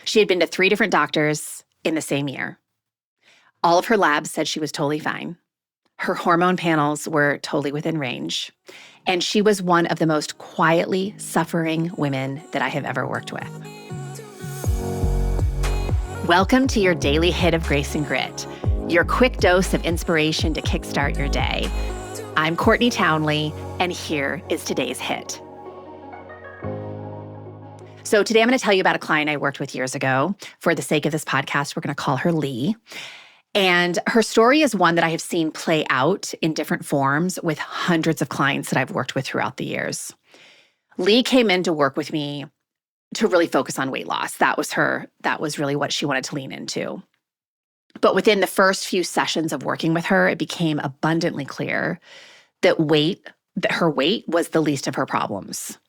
She had been to 3 different doctors in the same year. All of her labs said she was totally fine. Her hormone panels were totally within range. And she was one of the most quietly suffering women that I have ever worked with. Welcome to your daily hit of grace and grit, your quick dose of inspiration to kickstart your day. I'm Courtney Townley, and here is today's hit. So today I'm going to tell you about a client I worked with years ago. For the sake of this podcast, we're going to call her Lee. And her story is one that I have seen play out in different forms with hundreds of clients that I've worked with throughout the years. Lee came in to work with me to really focus on weight loss. That was really what she wanted to lean into. But within the first few sessions of working with her, it became abundantly clear that her weight was the least of her problems.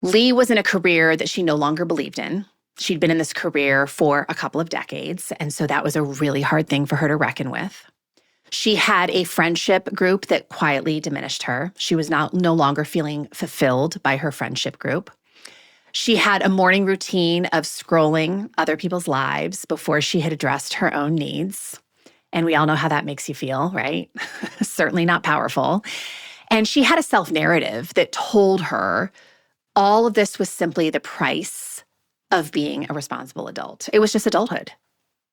Lee was in a career that she no longer believed in. She'd been in this career for a couple of decades, and so that was a really hard thing for her to reckon with. She had a friendship group that quietly diminished her. She was no longer feeling fulfilled by her friendship group. She had a morning routine of scrolling other people's lives before she had addressed her own needs. And we all know how that makes you feel, right? Certainly not powerful. And she had a self-narrative that told her all of this was simply the price of being a responsible adult. It was just adulthood.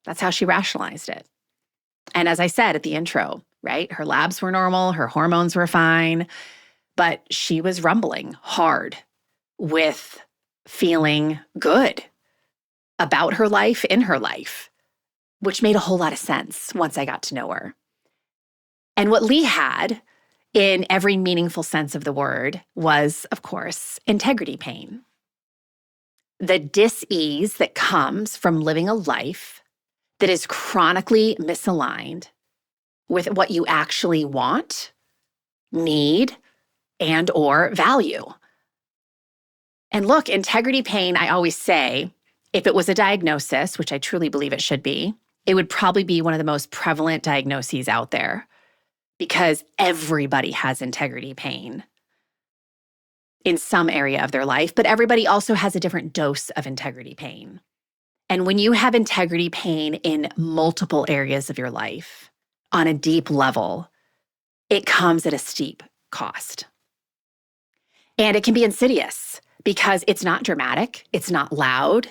That's how she rationalized it. And as I said at the intro, right, her labs were normal, her hormones were fine, but she was rumbling hard with feeling good about her life, in her life, which made a whole lot of sense once I got to know her. And what Lee had, in every meaningful sense of the word, was, of course, integrity pain. The dis-ease that comes from living a life that is chronically misaligned with what you actually want, need, and or value. And look, integrity pain, I always say, if it was a diagnosis, which I truly believe it should be, it would probably be one of the most prevalent diagnoses out there, because everybody has integrity pain in some area of their life, but everybody also has a different dose of integrity pain. And when you have integrity pain in multiple areas of your life on a deep level, it comes at a steep cost. And it can be insidious because it's not dramatic, it's not loud,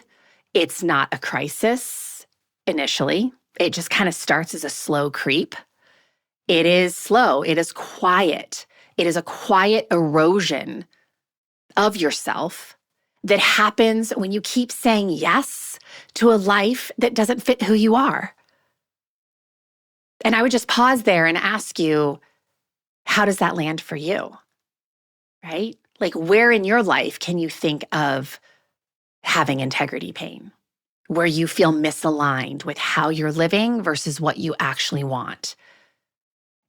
it's not a crisis initially. It just kind of starts as a slow creep. It is slow. It is quiet. It is a quiet erosion of yourself that happens when you keep saying yes to a life that doesn't fit who you are. And I would just pause there and ask you, how does that land for you? Right? Like, where in your life can you think of having integrity pain, where you feel misaligned with how you're living versus what you actually want?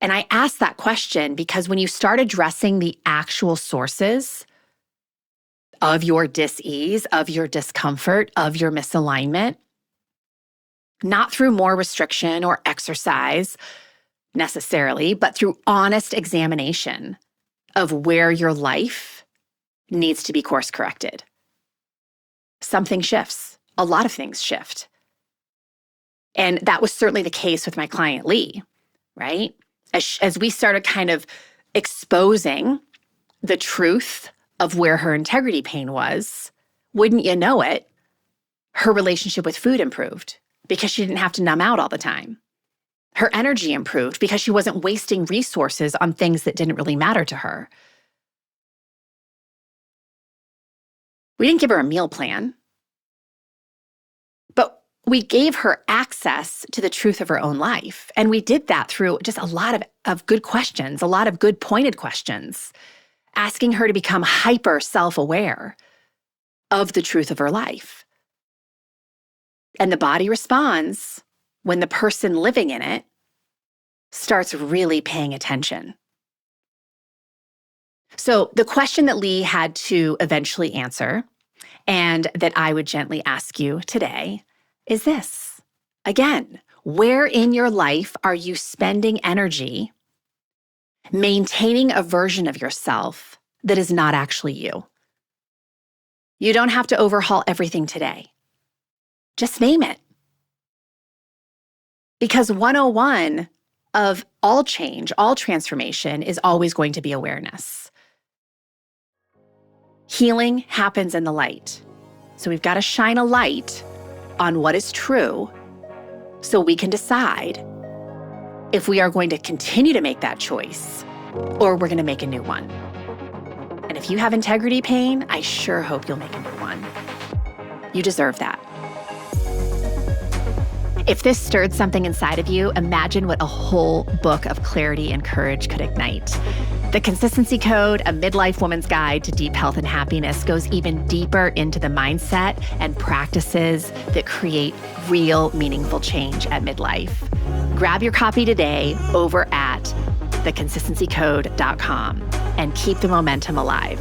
And I ask that question because when you start addressing the actual sources of your dis-ease, of your discomfort, of your misalignment, not through more restriction or exercise necessarily, but through honest examination of where your life needs to be course corrected, something shifts. A lot of things shift. And that was certainly the case with my client, Lee, right? As we started kind of exposing the truth of where her integrity pain was, wouldn't you know it, her relationship with food improved because she didn't have to numb out all the time. Her energy improved because she wasn't wasting resources on things that didn't really matter to her. We didn't give her a meal plan, but we gave her access to the truth of her own life. And we did that through just a lot of good questions, a lot of good pointed questions, asking her to become hyper self-aware of the truth of her life. And the body responds when the person living in it starts really paying attention. So the question that Lee had to eventually answer, and that I would gently ask you today, is this. Again, where in your life are you spending energy maintaining a version of yourself that is not actually you? You don't have to overhaul everything today. Just name it. Because 101 of all change, all transformation is always going to be awareness. Healing happens in the light. So we've got to shine a light on what is true so we can decide if we are going to continue to make that choice or we're going to make a new one. And if you have integrity pain, I sure hope you'll make a new one. You deserve that. If this stirred something inside of you, imagine what a whole book of clarity and courage could ignite. The Consistency Code, a midlife woman's guide to deep health and happiness, goes even deeper into the mindset and practices that create real, meaningful change at midlife. Grab your copy today over at theconsistencycode.com and keep the momentum alive.